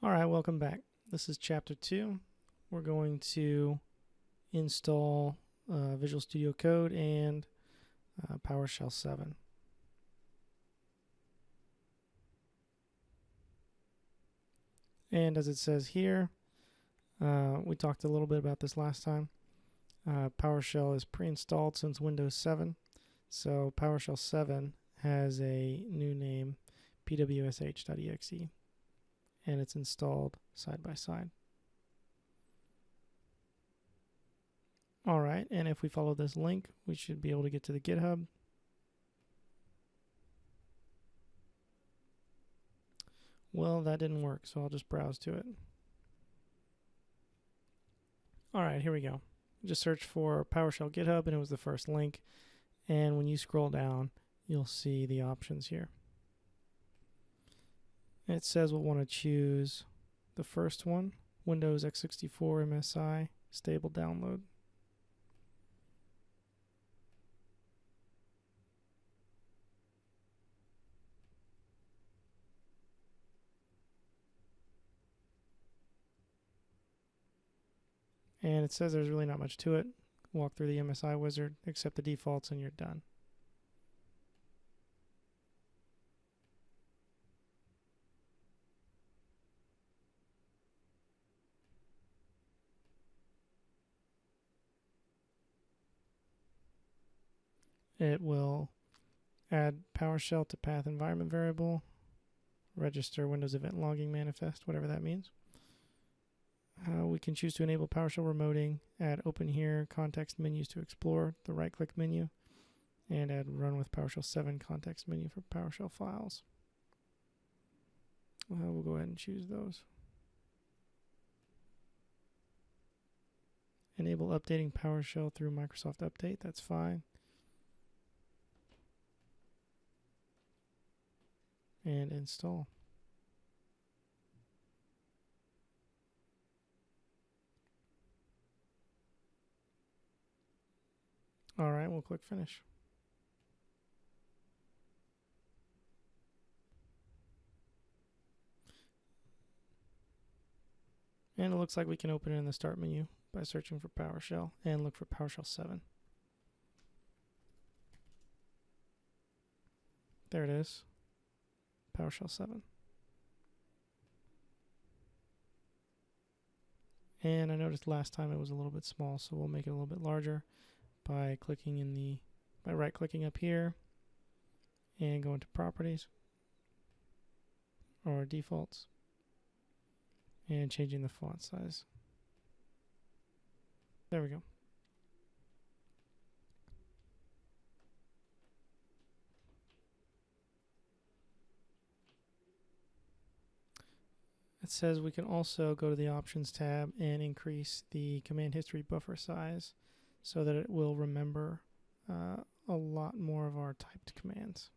All right, welcome back. This is chapter 2. We're going to install Visual Studio Code and PowerShell 7. And as it says here, we talked a little bit about this last time. PowerShell is pre-installed since Windows 7. So PowerShell 7 has a new name, pwsh.exe, and it's installed side by side. All right, and if we follow this link, we should be able to get to the GitHub. Well, that didn't work, so I'll just browse to it. All right, here we go. Just search for PowerShell GitHub, and it was the first link. And when you scroll down, you'll see the options here. It says we'll want to choose the first one, Windows x64 MSI stable download. And it says there's really not much to it. Walk through the MSI wizard, accept the defaults, and you're done. It will add PowerShell to path environment variable, register Windows event logging manifest, whatever that means. We can choose to enable PowerShell remoting, add open here context menus to explore, the right click menu, and add run with PowerShell 7 context menu for PowerShell files. We'll go ahead and choose those. Enable updating PowerShell through Microsoft Update, that's fine. And install. All right, we'll click finish. And it looks like we can open it in the start menu by searching for PowerShell and look for PowerShell 7. There it is, PowerShell 7. And I noticed last time it was a little bit small, so we'll make it a little bit larger by right-clicking up here and going to Properties or Defaults and changing the font size. There we go. It says we can also go to the Options tab and increase the command history buffer size so that it will remember a lot more of our typed commands.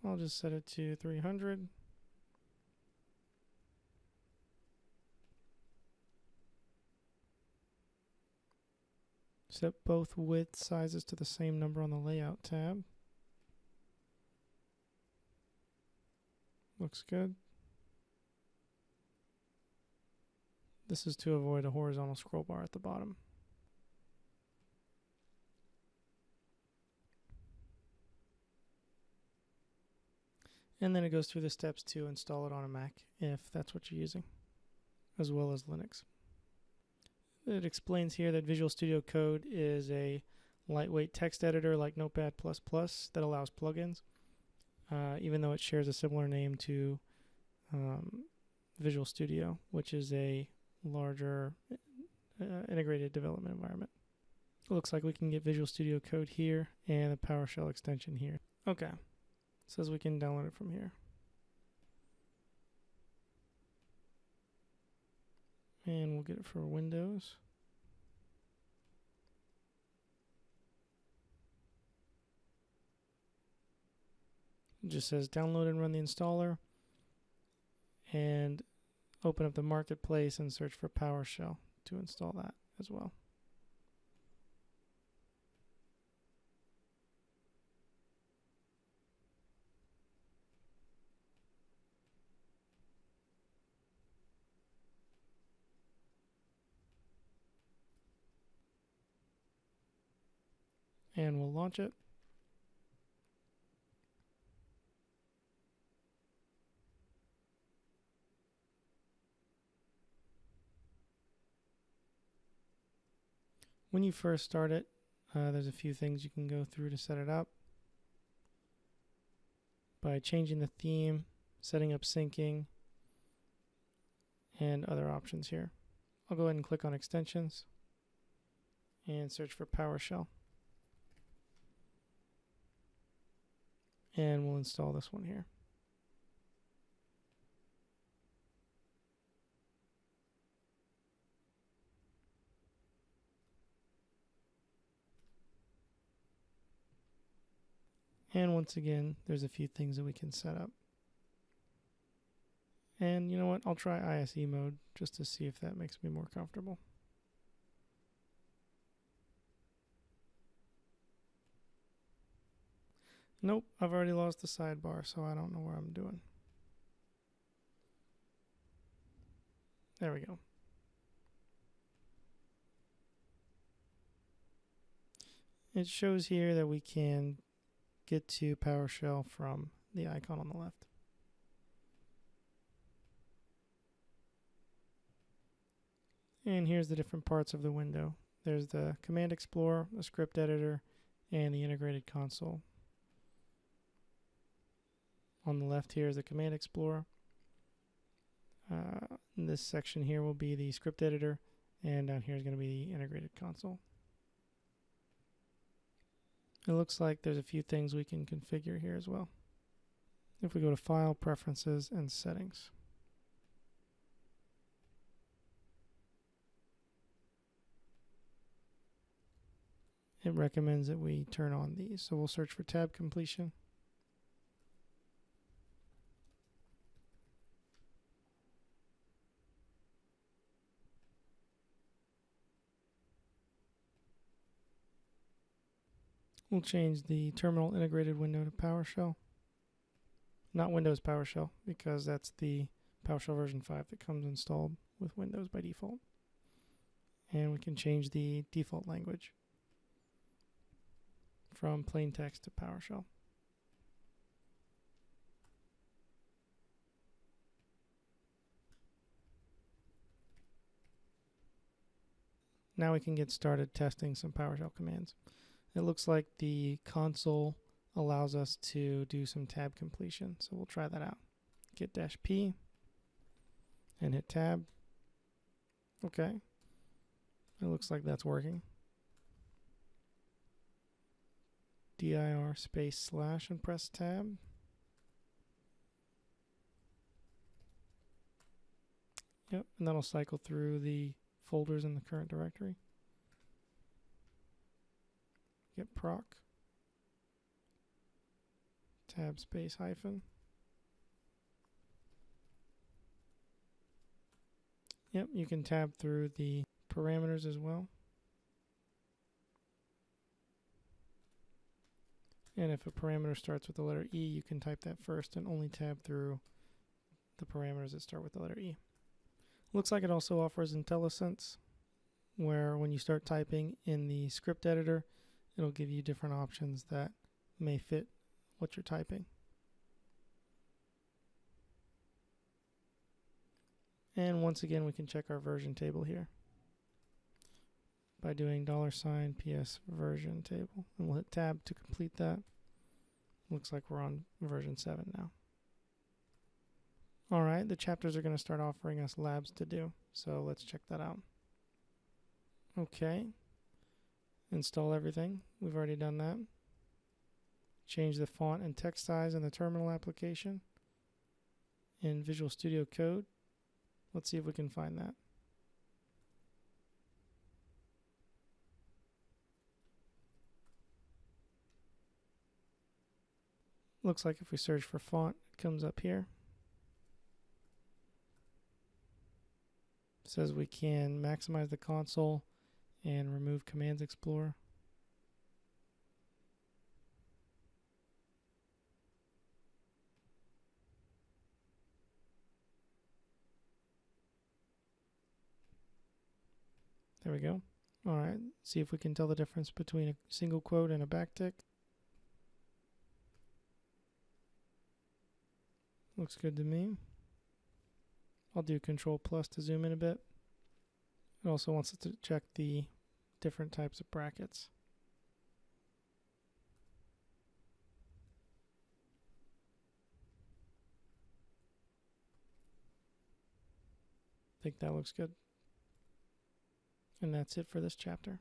I'll just set it to 300. Set both width sizes to the same number on the Layout tab. Looks good. This is to avoid a horizontal scroll bar at the bottom. And then it goes through the steps to install it on a Mac if that's what you're using, as well as Linux. It explains here that Visual Studio Code is a lightweight text editor like Notepad++ that allows plugins, even though it shares a similar name to Visual Studio, which is a larger integrated development environment. It looks like we can get Visual Studio Code here and the PowerShell extension here. Okay, it says we can download it from here. And we'll get it for Windows. It just says download and run the installer. And open up the marketplace and search for PowerShell to install that as well. and we'll launch it. When you first start it, there's a few things you can go through to set it up. By changing the theme, setting up syncing, and other options here. I'll go ahead and click on extensions and search for PowerShell. And we'll install this one here. And once again, there's a few things that we can set up. And you know what? I'll try ISE mode just to see if that makes me more comfortable. Nope, I've already lost the sidebar, so I don't know where I'm doing. There we go. It shows here that we can get to PowerShell from the icon on the left. And here's the different parts of the window. There's the Command Explorer, the script editor, and the integrated console. On the left here is the Command Explorer. This section here will be the script editor, and down here is going to be the integrated console. It looks like there's a few things we can configure here as well. If we go to File, Preferences, and Settings. It recommends that we turn on these. So we'll search for tab completion. We'll change the terminal integrated window to PowerShell. Not Windows PowerShell, because that's the PowerShell version 5 that comes installed with Windows by default. And we can change the default language from plain text to PowerShell. Now we can get started testing some PowerShell commands. It looks like the console allows us to do some tab completion, so we'll try that out. Git-P and hit tab. Okay, it looks like that's working. dir space / and press tab. Yep, and that'll cycle through the folders in the current directory. Git proc, tab space -. Yep, you can tab through the parameters as well. And if a parameter starts with the letter E, you can type that first and only tab through the parameters that start with the letter E. Looks like it also offers IntelliSense, where when you start typing in the script editor, it'll give you different options that may fit what you're typing. And once again, we can check our version table here by doing $PS version table. And we'll hit tab to complete that. Looks like we're on version 7 now. All right, the chapters are going to start offering us labs to do, so let's check that out. Okay. Install everything. We've already done that. Change the font and text size in the terminal application. In Visual Studio Code, let's see if we can find that. Looks like if we search for font, it comes up here. It says we can maximize the console and remove Commands Explorer. There we go. All right, see if we can tell the difference between a single quote and a backtick. Looks good to me. I'll do Control plus to zoom in a bit. It also wants us to check the different types of brackets. I think that looks good. And that's it for this chapter.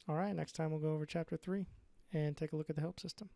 All right, next time we'll go over chapter 3 and take a look at the help system.